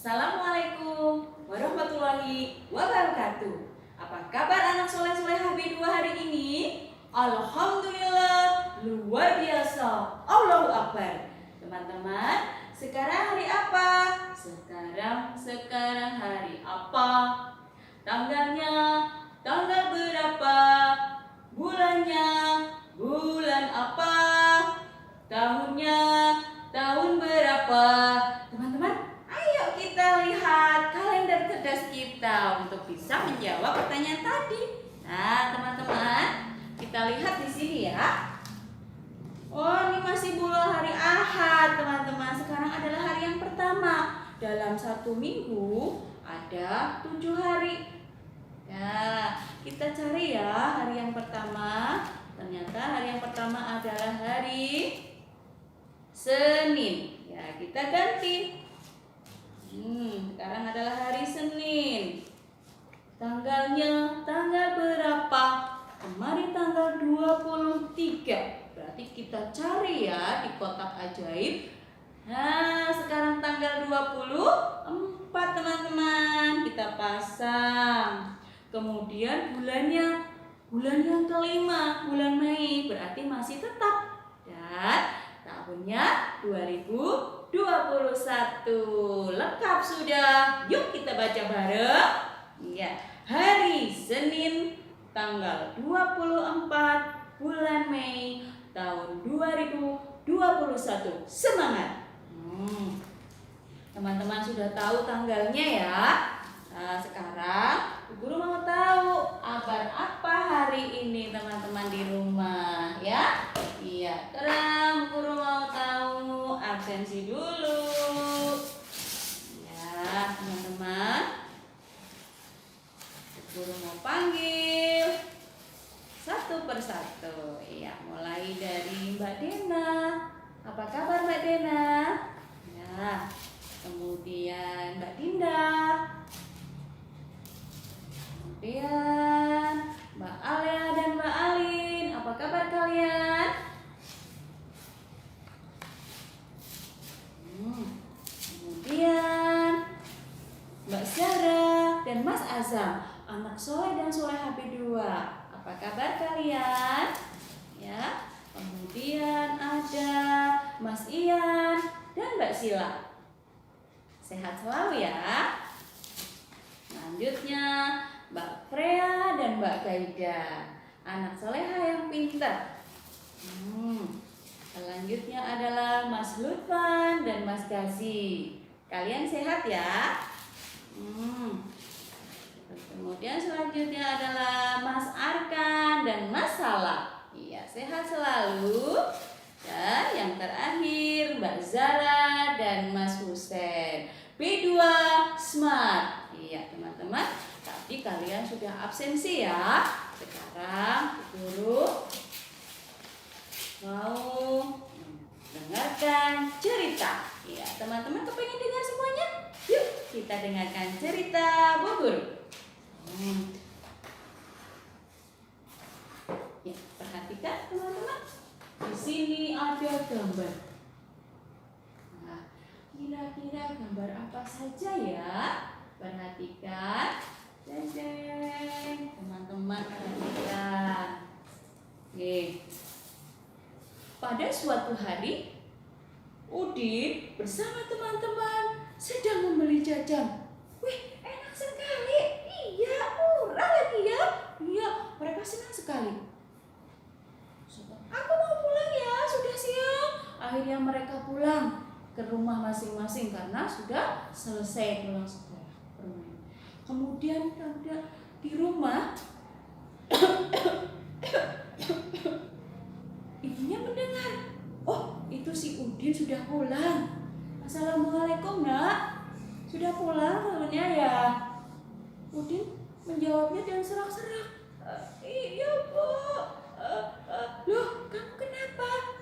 Assalamualaikum warahmatullahi wabarakatuh. Apa kabar anak soleh-solehah B2 hari ini? Alhamdulillah, luar biasa. Allahu Akbar. Teman-teman, sekarang hari apa? Sekarang hari apa? Tanggalnya, tanggal berapa? Bulannya, bulan apa? Tahunnya, tahun berapa? Teman-teman, ayo kita lihat kalender cerdas kita untuk bisa menjawab pertanyaan tadi. Nah, teman-teman, kita lihat di sini ya. Oh, ini masih bulan hari Ahad, teman-teman. Sekarang adalah hari yang pertama. Dalam satu minggu ada 7 hari. Ya, kita cari ya hari yang pertama. Ternyata hari yang pertama adalah hari Senin. Ya, kita ganti. Sekarang adalah hari Senin. Tanggalnya tanggal berapa? Kemarin tanggal 23. Berarti kita cari ya di kotak ajaib. Nah, sekarang tanggal 24, teman-teman. Kita pasang. Kemudian bulannya, bulan yang kelima, bulan Mei. Berarti masih tetap. Dan tahunnya 2021. Lengkap sudah. Yuk kita baca bareng. Iya, hari Senin tanggal 24 bulan Mei tahun 2021. Semangat. Teman-teman sudah tahu tanggalnya ya. Nah, sekarang guru mau tahu kabar apa hari ini teman-teman di rumah ya. Iya, sekarang guru mau tahu, absensi dulu. Ya, teman-teman. Guru mau panggil satu persatu. Iya, mulai dari Mbak Dena. Apa kabar Mbak Dena? Ya, kemudian Mbak Dinda. Kemudian Mbak Alia dan Mbak Alin. Apa kabar kalian? Kemudian Mbak Syara dan Mas Azam, anak soleh dan soleh HP2. Apa kabar kalian? Ya. Kemudian ada Mas Ian dan Mbak Sila. Sehat selalu ya. Selanjutnya Mbak Freya dan Mbak Gaida, anak soleha yang pintar. Selanjutnya adalah Mas Lutfan dan Mas Gazi. Kalian sehat ya? Kemudian selanjutnya adalah Mas Arkan dan Mas Salah. Iya, sehat selalu. Dan yang terakhir Mbak Zara dan Mas Husen. B2 Smart. Iya, teman-teman. Tadi kalian sudah absensi ya. Sekarang guru mau dengarkan cerita. Iya, teman-teman kepengen dengar semuanya? Yuk, kita dengarkan cerita Bu Guru. Ya, perhatikan teman-teman. Di sini ada gambar. Nah, kira-kira gambar apa saja ya? Perhatikan. Jeng, teman-teman perhatikan. Oke. Pada suatu hari, Udin bersama teman-teman sedang membeli jajan. Wih, enak sekali. Iya, murah lagi ya. Iya, mereka senang sekali. Aku mau pulang ya, sudah siang. Akhirnya mereka pulang ke rumah masing-masing karena sudah selesai pulang sekolah bermain. Kemudian di rumah ibunya mendengar, oh itu si Udin sudah pulang. Assalamualaikum nak, sudah pulang katanya ya. Udin menjawabnya dengan serak-serak. Iya bu. Loh, kamu kenapa?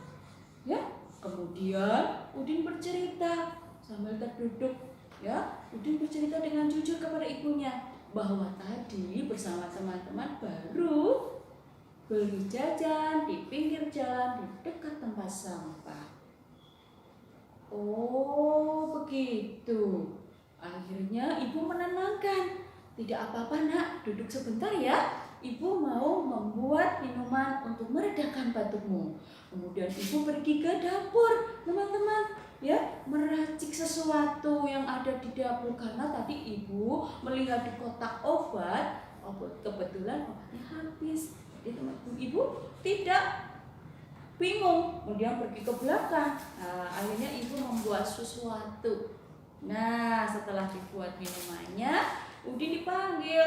Ya, kemudian Udin bercerita sambil terduduk. Ya, Udin bercerita dengan jujur kepada ibunya bahwa tadi bersama teman-teman baru beli jajan di pinggir jalan di dekat tempat sampah. Oh, begitu. Akhirnya ibu menenangkan. Tidak apa-apa nak, duduk sebentar ya. Ibu mau membuat minuman untuk meredakan batukmu. Kemudian ibu pergi ke dapur, teman-teman, ya, meracik sesuatu yang ada di dapur karena tadi ibu melihat di kotak obat kebetulan obatnya habis. Jadi teman-teman, ibu tidak bingung, kemudian pergi ke belakang. Nah, akhirnya ibu membuat sesuatu. Nah, setelah dibuat minumannya, Udin dipanggil.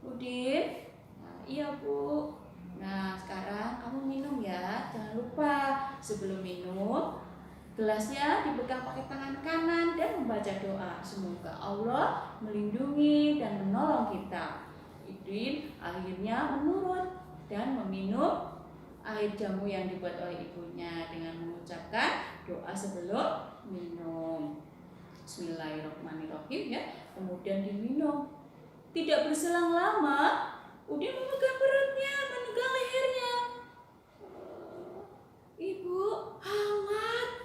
Udin, nah, iya bu. Nah, sekarang kamu minum ya. Jangan lupa sebelum minum, gelasnya dipegang pakai tangan kanan dan membaca doa. Semoga Allah melindungi dan menolong kita. Udin akhirnya menurut dan meminum air jamu yang dibuat oleh ibunya dengan mengucapkan doa sebelum minum. Bismillahirrahmanirrahim ya. Kemudian diminum. Tidak berselang lama, Udin memegang perutnya, memegang lehernya. Ibu, hangat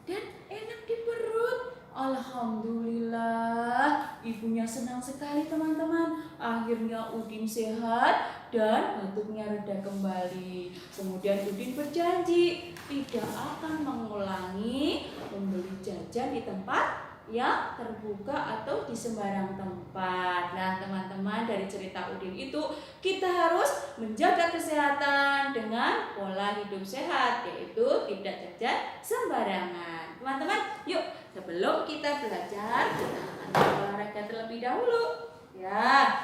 dan enak di perut. Alhamdulillah, ibunya senang sekali teman-teman. Akhirnya Udin sehat dan batuknya reda kembali. Kemudian Udin berjanji tidak akan mengulangi membeli jajan di tempat yang terbuka atau di sembarang tempat. Nah teman-teman, dari cerita Udin itu kita harus menjaga kesehatan dengan pola hidup sehat, yaitu tidak jajan sembarangan. Teman-teman, yuk sebelum kita belajar, kita akan olahraga terlebih dahulu ya.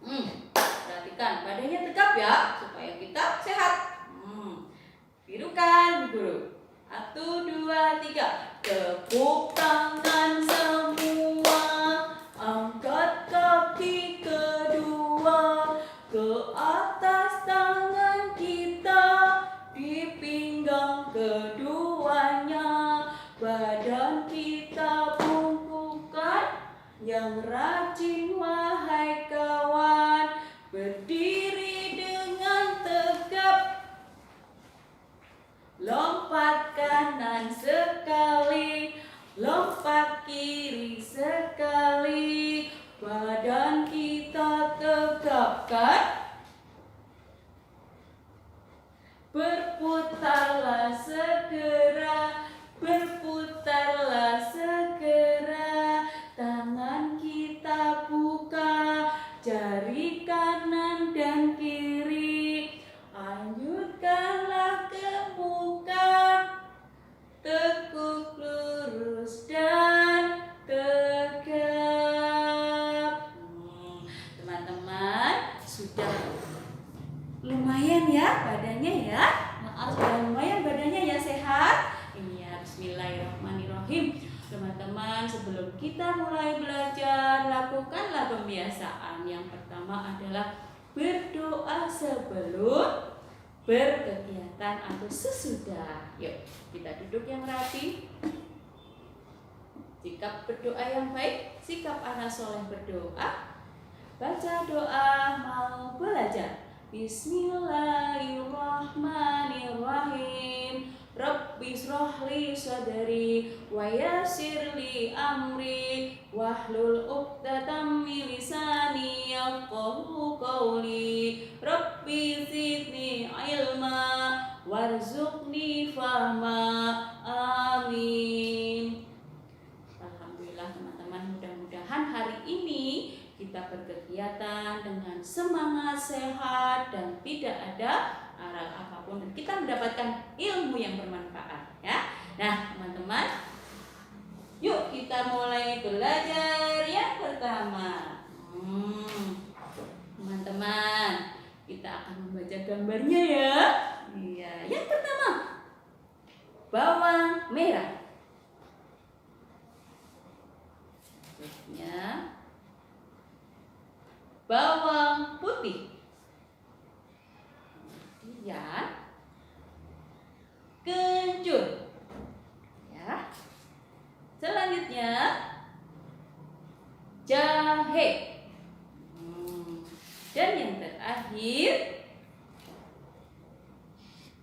Perhatikan badannya tegap ya, supaya kita sehat. Birukan guru. 1, 2, 3. Tepuk tangan semua, angkat kaki kedua ke atas, tangan kita di pinggang keduanya, badan kita bungkukkan yang rajin wahai kawan, berdiri dengan tegap. Lompat kanan sekali, lompat kiri sekali, badan kita tegapkan. Berputarlah segera, berputarlah segera, tangan kita buka, jari kanan dan kiri, anjutkanlah ke muka, tekuk lurus dan tegap. Teman-teman, sudah lumayan ya badannya ya. Sudah lumayan badannya ya, sehat. Iya, bismillahirrahmanirrahim. Teman-teman, sebelum kita mulai belajar, lakukanlah pembiasaan. Yang pertama adalah berdoa sebelum berkegiatan atau sesudah. Yuk, kita duduk yang rapi. Sikap berdoa yang baik, sikap anak soleh berdoa. Baca doa mau belajar. Bismillahirrahmanirrahim. Rabbi shrahli sadri wa yassirli amri wahlul 'uqdatam min lisani yafqahu qawli. Rabbi zidni ilma warzuqni fahma. Amin. Alhamdulillah teman-teman, mudah-mudahan hari ini kita berkegiatan dengan semangat, sehat, dan tidak ada aral apapun, dan kita mendapatkan ilmu yang bermanfaat ya. Nah teman-teman, yuk kita mulai belajar. Yang pertama, teman-teman, kita akan membaca gambarnya ya. Iya, yang pertama, bawang merah. Ya. Bawang putih, kemudian kencur, ya. Selanjutnya jahe, dan yang terakhir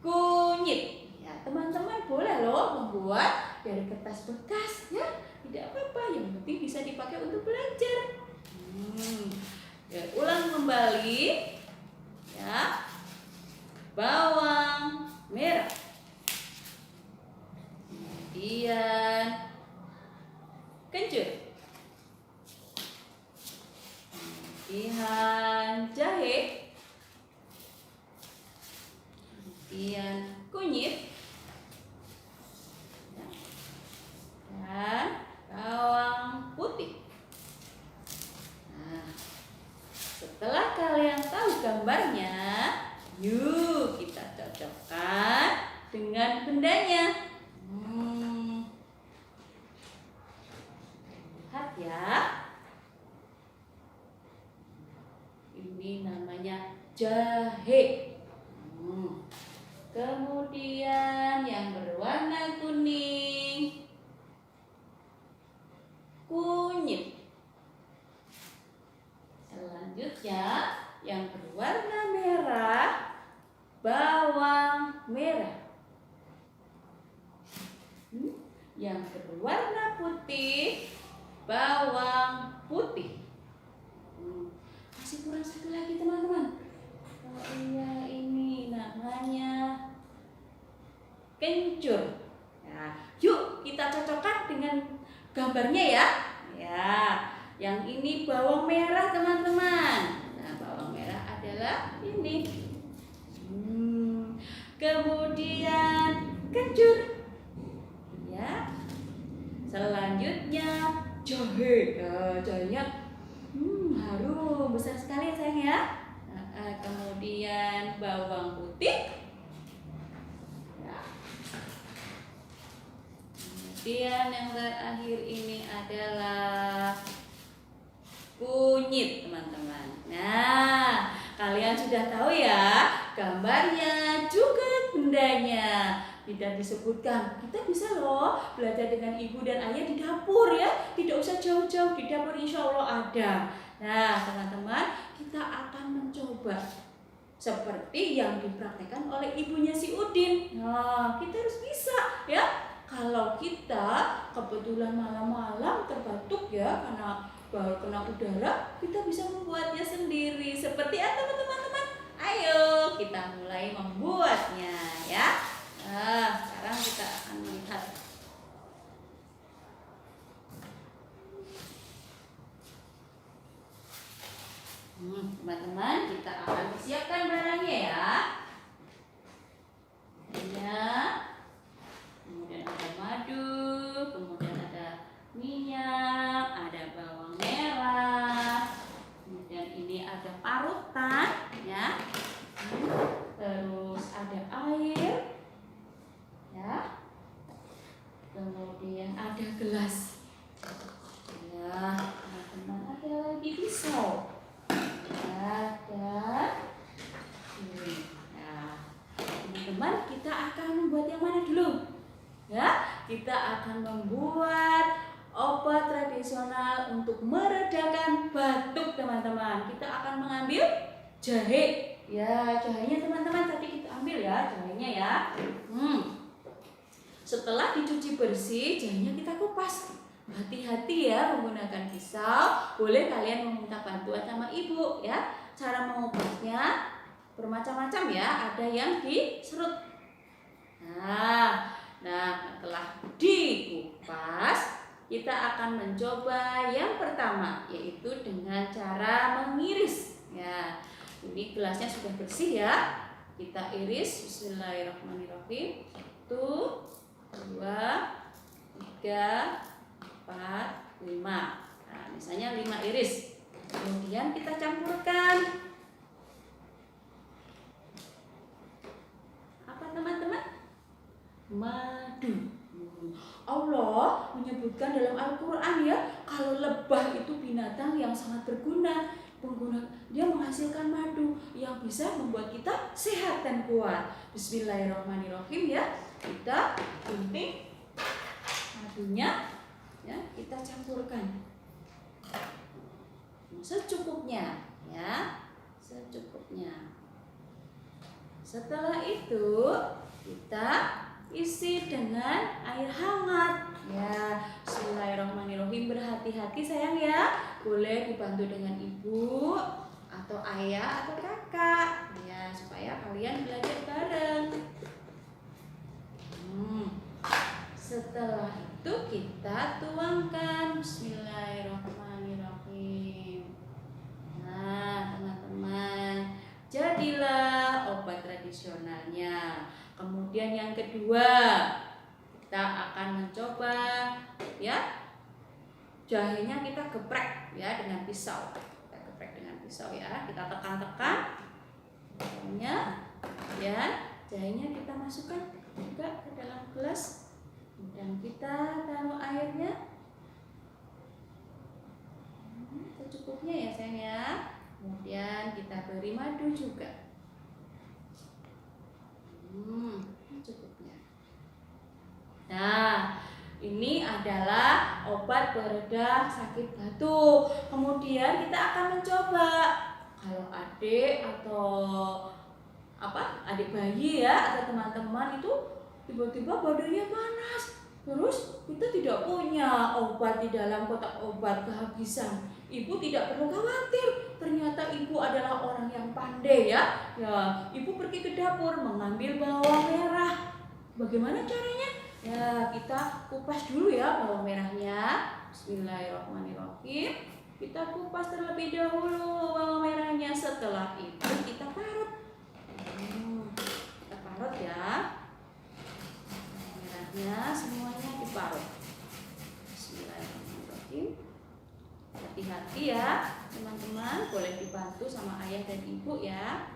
kunyit. Ya, teman-teman boleh loh membuat dari kertas bekas ya. Di tidak apa-apa, yang penting bisa dipakai untuk belajar. Ya, ulang kembali ya. Bawang merah, kemudian kencur, kemudian jahe, kemudian kunyit, dan bawang putih. Nah, setelah kalian tahu gambarnya, yuk kita cocokkan dengan bendanya. Lihat ya. Ini namanya jahe. Kemudian yang berwarna kuning, kunyit. Selanjutnya yang berwarna merah, bawang merah. Yang berwarna putih, bawang putih. Masih kurang satu lagi teman-teman. Oh iya, ini namanya kencur. Nah, yuk kita cocokkan dengan gambarnya ya. Ya, yang ini bawang merah teman-teman. Nah, bawang merah adalah ini. Kemudian kencur. Ya. Selanjutnya jahe. Jahenya harum besar sekali ya sayang ya. Kemudian bawang putih. Ya. Kemudian yang terakhir ini adalah kunyit teman-teman. Nah, kalian sudah tahu ya gambarnya juga bendanya. Tidak disebutkan, kita bisa loh belajar dengan ibu dan ayah di dapur ya. Tidak usah jauh-jauh, di dapur insya Allah ada. Nah teman-teman, kita akan mencoba seperti yang dipraktekkan oleh ibunya si Udin. Nah kita harus bisa ya. Kalau kita kebetulan malam-malam terbatuk ya karena baru kena udara, kita bisa membuatnya sendiri. Seperti apa teman-teman? Ayo kita mulai membuatnya ya. Nah, sekarang kita akan melihat. Teman-teman, kita akan siapkan barangnya ya. Kemudian ada madu, kemudian ada minyak, ada bawang merah, kemudian ini ada parutan ya. Terus ada air. Ya, kemudian ada gelas. Ya, teman-teman ada lagi pisau. Ada ini. Nah, teman-teman kita akan membuat yang mana dulu? Ya, kita akan membuat obat tradisional untuk meredakan batuk teman-teman. Kita akan mengambil jahe. Ya, jahenya teman-teman tadi kita ambil ya, jahenya ya. Setelah dicuci bersih, jahenya kita kupas. Hati-hati ya menggunakan pisau. Boleh kalian meminta bantuan sama ibu ya. Cara mengupasnya bermacam-macam ya. Ada yang diserut. Nah, setelah dikupas, kita akan mencoba yang pertama, yaitu dengan cara mengiris. Ya, ini gelasnya sudah bersih ya. Kita iris. Bismillahirrahmanirrahim. 1, 2, 3, 4, 5. Nah, misalnya 5 iris. Kemudian kita campurkan. Apa teman-teman? Madu. Allah menyebutkan dalam Al-Quran ya, kalau lebah itu binatang yang sangat berguna. Dia menghasilkan madu yang bisa membuat kita sehat dan kuat. Bismillahirrahmanirrahim ya. Kita gunting madunya ya, kita campurkan secukupnya ya, secukupnya. Setelah itu kita isi dengan air hangat ya. Bismillahirrahmanirrahim. hati-hati sayang ya. Boleh dibantu dengan ibu atau ayah atau kakak ya, supaya kalian belajar bareng. Setelah itu kita tuangkan. Bismillahirrahmanirrahim. Nah, teman-teman, jadilah obat tradisionalnya. Kemudian yang kedua, kita akan mencoba ya, jahenya kita geprek ya dengan pisau. Kita geprek dengan pisau ya. Kita tekan-tekan jahenya, ya. Jahenya kita masukkan juga ke dalam gelas. Dan kita taruh airnya secukupnya ya sayang ya. Kemudian kita beri madu juga. Cukupnya. Nah, ini adalah obat pereda sakit batuk. Kemudian kita akan mencoba, kalau adik atau adik bayi ya, atau teman-teman itu tiba-tiba badannya panas, terus kita tidak punya obat di dalam kotak obat, kehabisan. Ibu tidak perlu khawatir, ternyata ibu adalah orang yang pandai ya. Ya, ibu pergi ke dapur mengambil bawang merah. Bagaimana caranya? Ya, kita kupas dulu ya bawang merahnya. Bismillahirrahmanirrahim. Kita kupas terlebih dahulu bawang merahnya. Setelah itu kita parut. Kita parut ya. Bawang merahnya semuanya diparut. Bismillahirrahmanirrahim. Hati-hati ya teman-teman, boleh dibantu sama ayah dan ibu ya.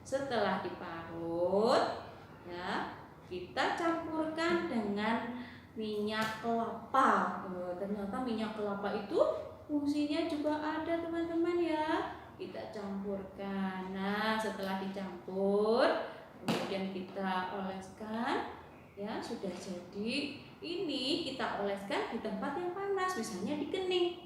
Setelah diparut ya, kita campurkan dengan minyak kelapa. Ternyata minyak kelapa itu fungsinya juga ada teman-teman ya. Kita campurkan. Nah, setelah dicampur kemudian kita oleskan ya, sudah jadi. Ini kita oleskan di tempat yang panas, misalnya di kening.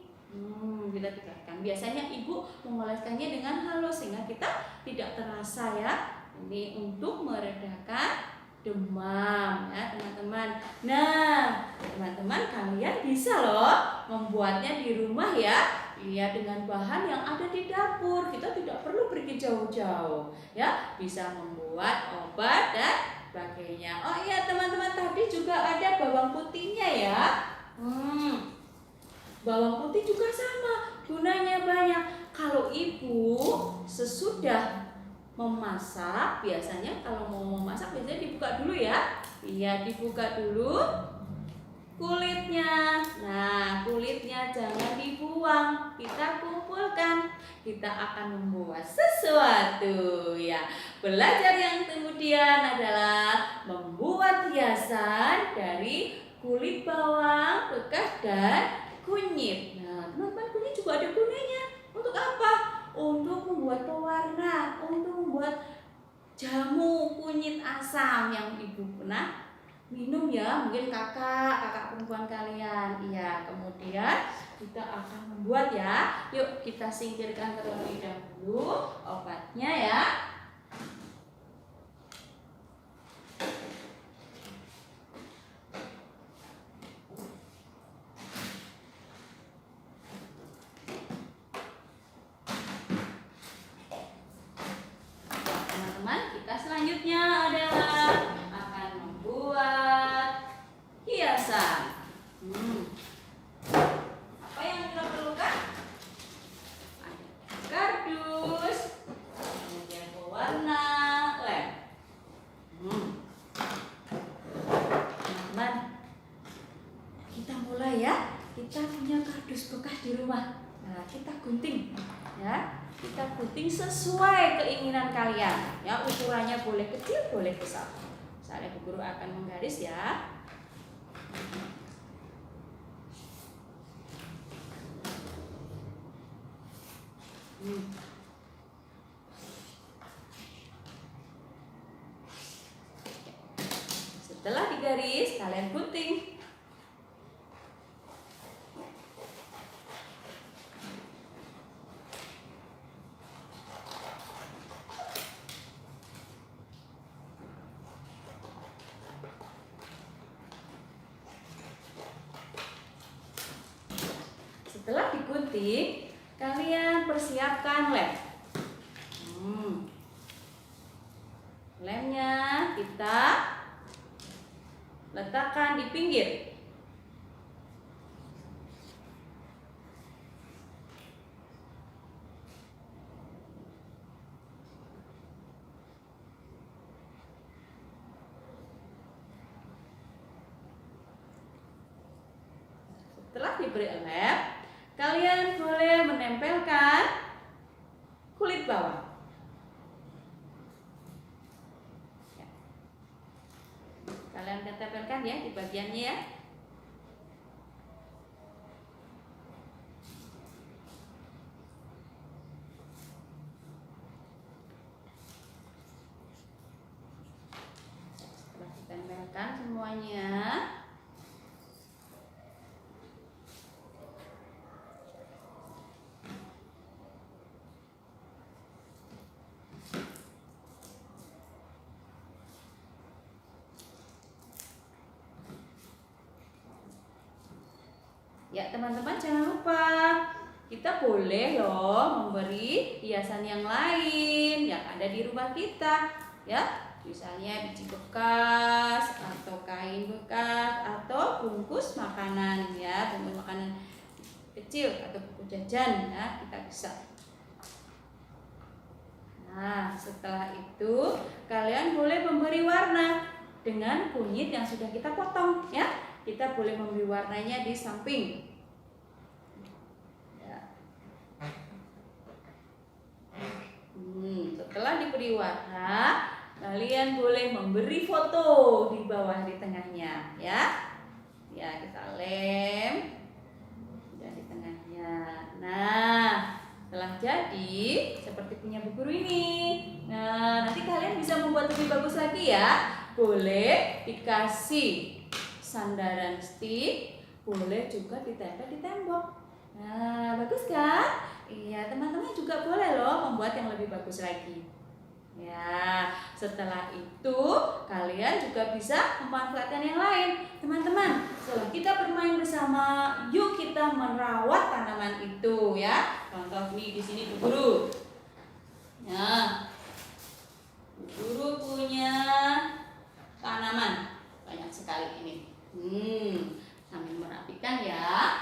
Kita tinggalkan. Biasanya ibu mengoleskannya dengan halus sehingga kita tidak terasa ya. Ini untuk meredakan demam ya teman-teman. Nah, teman-teman, kalian bisa loh membuatnya di rumah ya. Lihat dengan bahan yang ada di dapur. Kita tidak perlu pergi jauh-jauh ya. Bisa membuat obat dan sebagainya. Oh iya teman-teman, tadi juga ada bawang putihnya ya. Bawang putih juga sama, gunanya banyak. Kalau ibu sesudah memasak, biasanya kalau mau memasak biasanya dibuka dulu ya. Iya, dibuka dulu kulitnya. Nah, kulitnya jangan dibuang, kita kumpulkan. Kita akan membuat sesuatu ya. Belajar yang kemudian adalah membuat hiasan dari kulit bawang bekas dan kunyit. Nah, teman-teman, kunyit juga ada gunanya. Untuk apa? Untuk membuat pewarna, untuk membuat jamu kunyit asam yang ibu pernah minum ya, mungkin kakak perempuan kalian. Iya, kemudian kita akan membuat ya. Yuk kita singkirkan terlebih dahulu obatnya ya. Teman-teman, kita selanjutnya adalah akan membuat hiasan. Apa yang kita perlukan? Ada kardus, kemudian pewarna lem. Teman-teman, kita mulai ya. Kita punya kardus bekas di rumah. Nah, kita gunting ya. Kita gunting sesuai keinginan kalian ya. Ukurannya boleh kecil, boleh besar. Saya Bu Guru akan menggaris ya. Setelah digaris, kalian gunting. setelah digunting, kalian persiapkan lem. Lemnya kita letakkan di pinggir. Setelah diberi lem, kalian boleh menempelkan kulit bawang. Kalian tempelkan ya di bagiannya ya. Setelah ditempelkan semuanya, ya teman-teman, jangan lupa kita boleh loh memberi hiasan yang lain yang ada di rumah kita ya. Misalnya biji bekas atau kain bekas atau bungkus makanan ya, bungkus makanan kecil atau buku jajan ya, kita bisa. Nah, setelah itu kalian boleh memberi warna dengan kunyit yang sudah kita potong ya. Kita boleh memberi warnanya di samping. Ya. Setelah diberi warna, kalian boleh memberi foto di bawah di tengahnya ya. Ya, kita lem dan di tengahnya. Nah, setelah jadi seperti punya Bu Guru ini. Nah, nanti kalian bisa membuat lebih bagus lagi ya. Boleh dikasih sandaran stick, boleh juga ditempel di tembok. Nah, bagus kan? Iya, teman-teman juga boleh loh membuat yang lebih bagus lagi. Ya, setelah itu kalian juga bisa memanfaatkan yang lain. Teman-teman, setelah kita bermain bersama, yuk kita merawat tanaman itu ya. Contoh nih di sini Bu Guru. Nah, Bu Guru punya tanaman banyak sekali ini. Sambil merapikan ya.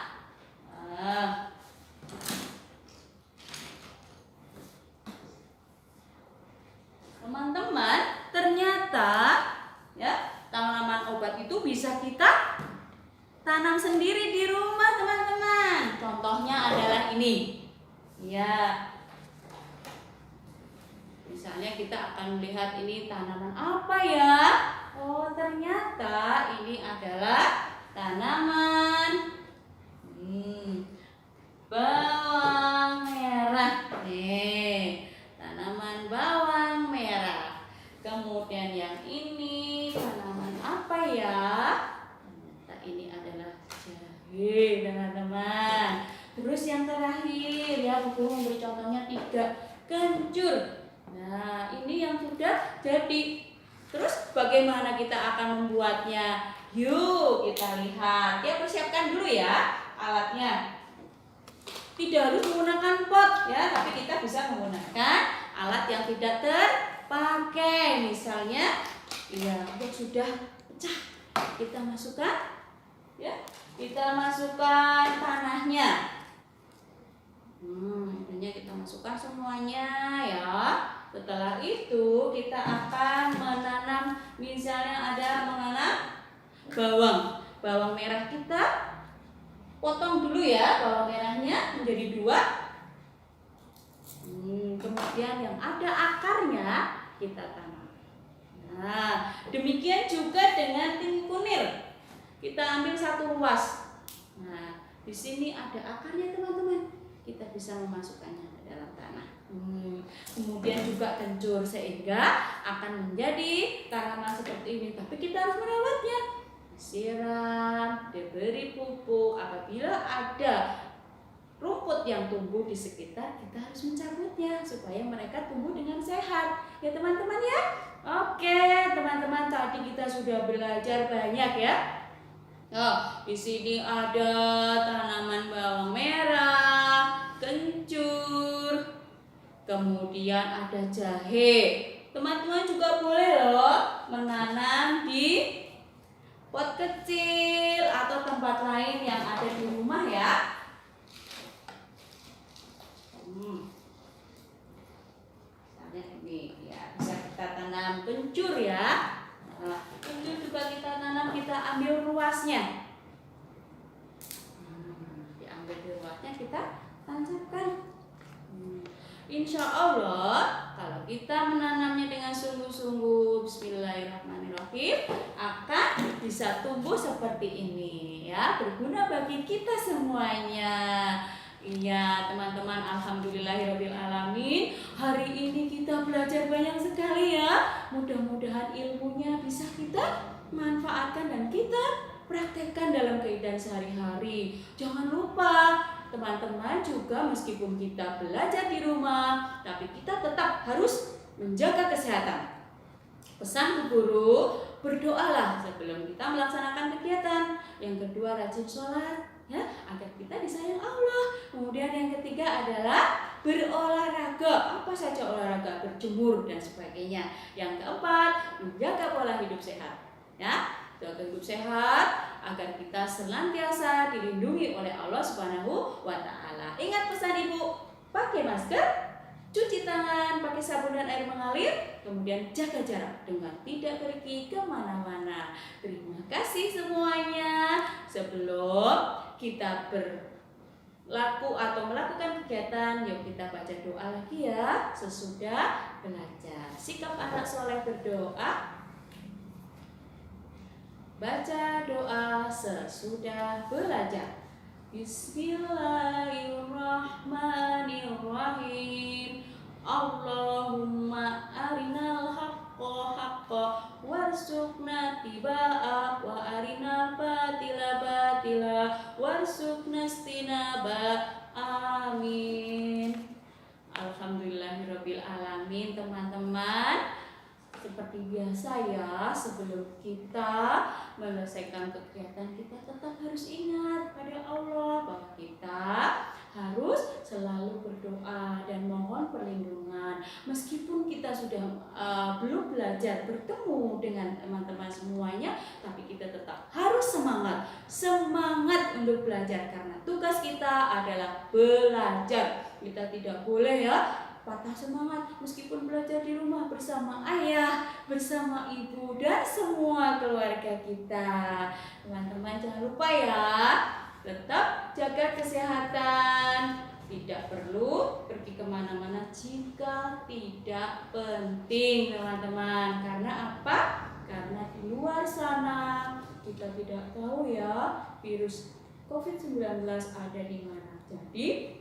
Teman-teman, ternyata ya tanaman obat itu bisa kita tanam sendiri di rumah, teman-teman. Contohnya adalah ini. Ya. Misalnya kita akan melihat ini tanaman apa ya? Oh, ternyata ini adalah tanaman bawang merah. Nih, tanaman bawang merah. Kemudian yang ini tanaman apa ya? Ternyata ini adalah jahe, teman-teman. Terus yang terakhir ya, Bu Guru memberi contohnya 3, kencur. Nah, ini yang sudah jadi. Terus bagaimana kita akan membuatnya? Yuk kita lihat. Ya, persiapkan dulu ya alatnya. Tidak harus menggunakan pot ya, tapi kita bisa menggunakan alat yang tidak terpakai. Misalnya, ya pot sudah pecah, kita masukkan, ya, kita masukkan tanahnya. Intinya kita masukkan semuanya ya. Setelah itu kita akan menanam, misalnya ada menanam bawang merah, kita potong dulu ya bawang merahnya menjadi 2. Kemudian yang ada akarnya kita tanam. Nah, demikian juga dengan tim kunir. Kita ambil 1 ruas. Nah, di sini ada akarnya, teman-teman. Kita bisa memasukkannya ke dalam tanah. Kemudian juga kencur, sehingga akan menjadi tanaman seperti ini. Tapi kita harus merawatnya. Disiram, diberi pupuk. Apabila ada rumput yang tumbuh di sekitar, kita harus mencabutnya supaya mereka tumbuh dengan sehat. Ya teman-teman ya. Oke, teman-teman, tadi kita sudah belajar banyak ya. Oh, di sini ada tanaman bawang merah, kencur, kemudian ada jahe. Teman-teman juga boleh loh menanam di pot kecil atau tempat lain yang ada di rumah ya. Misalnya ini ya, bisa kita tanam kencur ya. Nah, kencur juga kita tanam, kita ambil ruasnya. Diambil di ruasnya, kita tancapkan. Insya Allah kalau kita menanamnya dengan sungguh-sungguh, bismillahirrahmanirrahim, akan bisa tumbuh seperti ini ya, berguna bagi kita semuanya. Iya teman-teman, alhamdulillahirobbilalamin, hari ini kita belajar banyak sekali ya. Mudah-mudahan ilmunya bisa kita manfaatkan dan kita praktekkan dalam kehidupan sehari-hari. Jangan lupa teman-teman juga, meskipun kita belajar di rumah, tapi kita tetap harus menjaga kesehatan. Pesan Bu Guru, berdoalah sebelum kita melaksanakan kegiatan. Yang kedua, rajin sholat ya, agar kita disayang Allah. Kemudian yang ketiga adalah berolahraga. Apa saja olahraga? Berjemur dan sebagainya. Yang keempat, menjaga pola hidup sehat ya. Jaga hidup sehat agar kita senantiasa dilindungi oleh Allah Subhanahu wa Ta'ala. Ingat pesan Ibu, pakai masker, cuci tangan pakai sabun dan air mengalir, kemudian jaga jarak dengan tidak pergi kemana-mana. Terima kasih semuanya. Sebelum kita berlaku atau melakukan kegiatan, yuk kita baca doa lagi ya sesudah belajar. Sikap anak soleh berdoa. Baca doa sesudah belajar. Bismillahirrahmanirrahim. Allahumma arinal haqqa haqqa warzuqna tibaa wa arinal batila batila warzuqna istinaba. Amin. Alhamdulillahirabbil alamin. Teman-teman, seperti biasa ya, sebelum kita menyelesaikan kegiatan, kita tetap harus ingat pada Allah bahwa kita harus selalu berdoa dan mohon perlindungan. Meskipun kita sudah belum belajar bertemu dengan teman-teman semuanya, tapi kita tetap harus semangat untuk belajar, karena tugas kita adalah belajar. Kita tidak boleh ya patah semangat meskipun belajar di rumah bersama ayah, bersama ibu dan semua keluarga kita. Teman-teman jangan lupa ya, tetap jaga kesehatan. Tidak perlu pergi kemana-mana jika tidak penting teman-teman. Karena apa? Karena di luar sana kita tidak tahu ya virus COVID-19 ada di mana. Jadi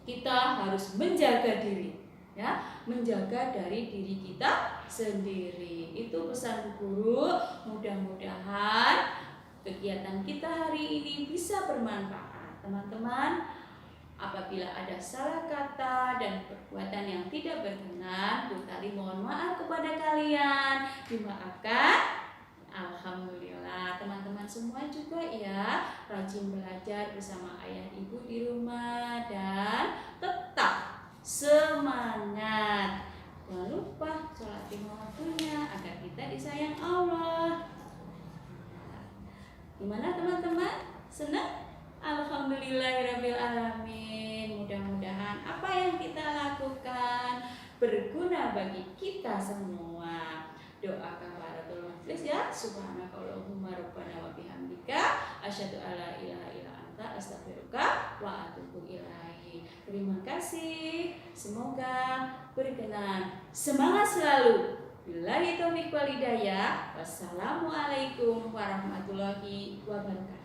kita harus menjaga diri ya, menjaga dari diri kita sendiri. Itu pesan guru. Mudah-mudahan kegiatan kita hari ini bisa bermanfaat. Teman-teman, apabila ada salah kata dan perbuatan yang tidak berkenan, Bu Tari mohon maaf kepada kalian. Dimaafkan. Alhamdulillah, teman-teman semua juga ya rajin belajar bersama ayah ibu di rumah dan tetap semangat. Jangan lupa sholat lima waktunya agar kita disayang Allah. Gimana teman-teman? Senang? Alhamdulillahirabbil alamin. Mudah-mudahan apa yang kita lakukan berguna bagi kita semua. Doa kafaratul majlis ya. Subhanakallahumma rabbana wa bihamdika asyhadu alla ilaha illa anta astaghfiruka wa atubu ilaihi. Terima kasih. Semoga berkenan. Semangat selalu. Billahi taufiq wal hidayah. Wassalamualaikum warahmatullahi wabarakatuh.